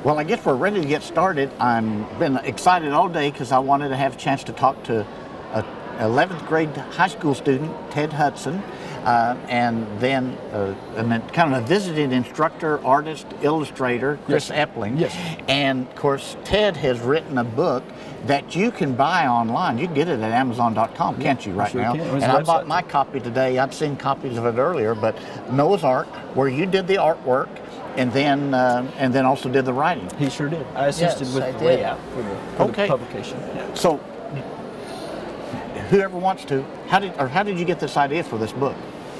Well, I guess we're ready to get started. I've been excited all day because I wanted to have a chance to talk to a 11th grade high school student, Ted Hudson, and then kind of a visiting instructor, artist, illustrator, Chris Epling. Yes. And of course, Ted has written a book that you can buy online. You can get it at Amazon.com, can't you, right now? And I bought my copy today. I'd seen copies of it earlier, but Noah's Ark, where you did the artwork, and then also did the writing. He sure did. I assisted with the layout for the publication. Yeah. So, whoever wants to, how did you get this idea for this book?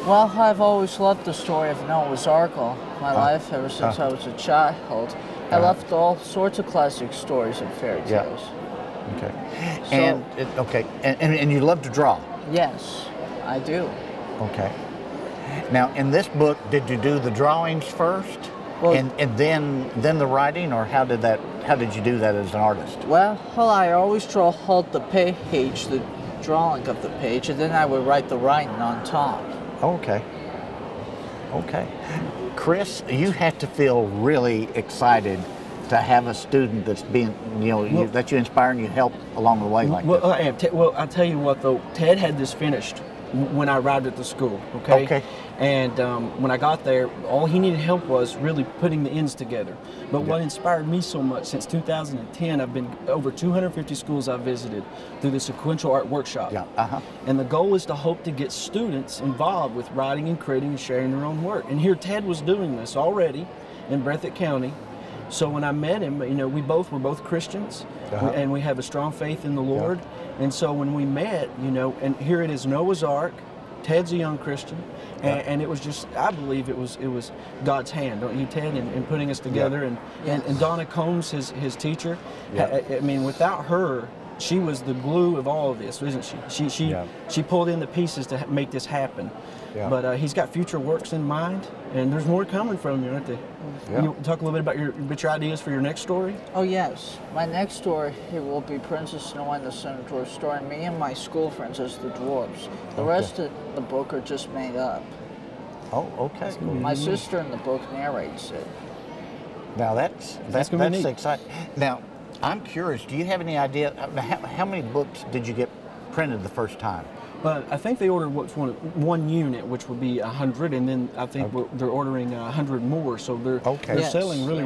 Well, I've always loved the story of Noah's Ark all my life, ever since I was a child. I loved all sorts of classic stories and fairy tales. Okay. And you love to draw? Yes, I do. Okay. Now, in this book, did you do the drawings first? Well, and then the writing, or how did you do that as an artist? Well, I always hold the page, the drawing of the page, and then I would write the writing on top. Okay. Okay. Chris, you have to feel really excited to have a student that's being, that you inspire and you help along the way like this. I'll tell you what though, Ted had this finished when I arrived at the school, okay? And when I got there, all he needed help was really putting the ends together. But what inspired me so much, since 2010, I've been over 250 schools I've visited through the Sequential Art Workshop. And the goal is to hope to get students involved with writing and creating and sharing their own work. And here Ted was doing this already in Breathitt County. So when I met him, we're both Christians, and we have a strong faith in the Lord. And so when we met, and here it is, Noah's Ark, Ted's a young Christian, and it was just, I believe it was God's hand, don't you, Ted, in putting us together. And Donna Combs, his teacher, I mean, without her, she was the glue of all of this, isn't she? She pulled in the pieces to make this happen. But he's got future works in mind, and there's more coming from you, aren't there? You talk a little bit about your ideas for your next story? Oh yes, my next story, it will be Princess Noah and the Centaur, starring me and my school friends as the dwarves. The rest of the book are just made up. Oh, okay. My sister in the book narrates it. Now that's exciting. Now, I'm curious, do you have any idea, how many books did you get printed the first time? But I think they ordered one unit, which would be 100, and then I think they're ordering 100 more. So they're selling really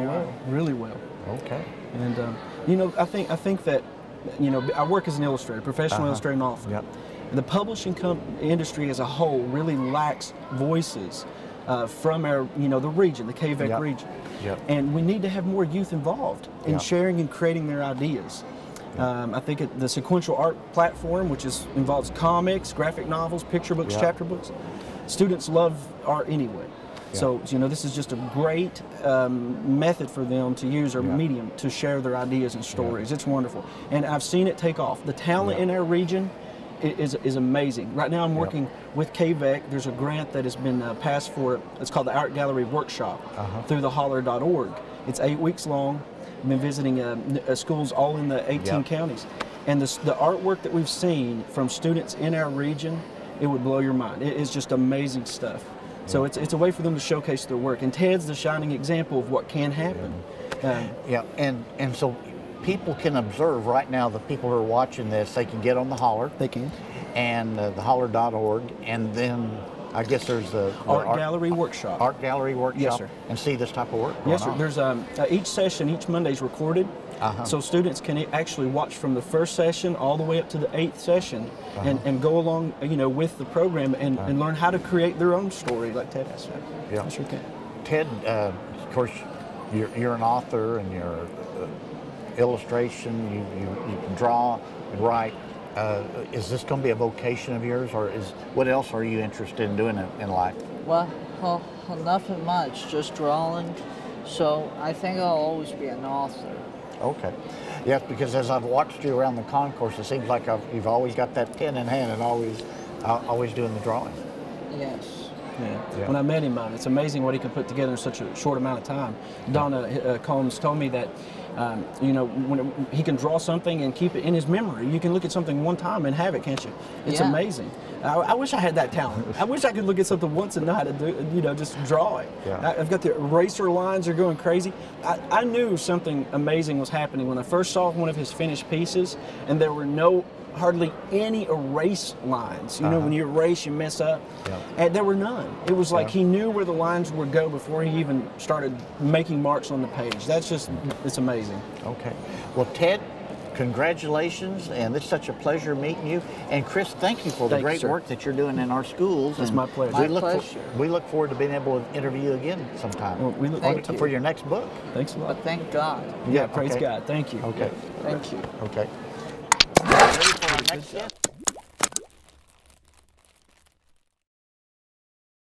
well. Okay. And I think that I work as an illustrator, professional illustrator and author. The publishing industry as a whole really lacks voices from our the region, the KVEC region, and we need to have more youth involved in sharing and creating their ideas. I think the Sequential Art platform, which involves comics, graphic novels, picture books, chapter books. Students love art anyway. So, this is just a great method for them to use, or medium, to share their ideas and stories. It's wonderful. And I've seen it take off. The talent in our region is amazing. Right now I'm working with KVEC. There's a grant that has been passed for, it's called the Art Gallery Workshop through theholler.org. It's 8 weeks long. I've been visiting schools all in the 18 counties. And the artwork that we've seen from students in our region, it would blow your mind. It is just amazing stuff. So it's a way for them to showcase their work. And Ted's the shining example of what can happen. And so people can observe right now, the people who are watching this, they can get on the Holler. They can. And theholler.org, and then I guess there's the Art Gallery Workshop. Art Gallery Workshop. Yes, sir. And see this type of work. Yes, sir. There's each session, each Monday is recorded, so students can actually watch from the first session all the way up to the 8th session, and go along, with the program and learn how to create their own story, like Ted has. Yeah. Sure can. Ted, of course, you're an author, and you're illustration. You can draw and write. Is this going to be a vocation of yours, or what else are you interested in doing in life? Well, nothing much, just drawing. So I think I'll always be an author. Okay. Yes, because as I've watched you around the concourse, it seems like you've always got that pen in hand and always doing the drawing. Yes. Yeah. When I met him, it's amazing what he can put together in such a short amount of time. Donna Combs told me that, when he can draw something and keep it in his memory. You can look at something one time and have it, can't you? It's amazing. I wish I had that talent. I wish I could look at something once and know how to do, just draw it. Yeah. I've got the eraser lines are going crazy. I knew something amazing was happening when I first saw one of his finished pieces, and there were hardly any erase lines. You know, when you erase, you mess up. Yeah. And there were none. It was like he knew where the lines would go before he even started making marks on the page. It's amazing. Okay. Well, Ted, congratulations, and it's such a pleasure meeting you. And Chris, thank you for the great work that you're doing in our schools. It's my pleasure. We look forward to being able to interview you again sometime. Well, we look forward for your next book. Thanks a lot. But thank God. Yeah, praise God. Thank you. Okay. Thank you. Okay. Ready for our next guest?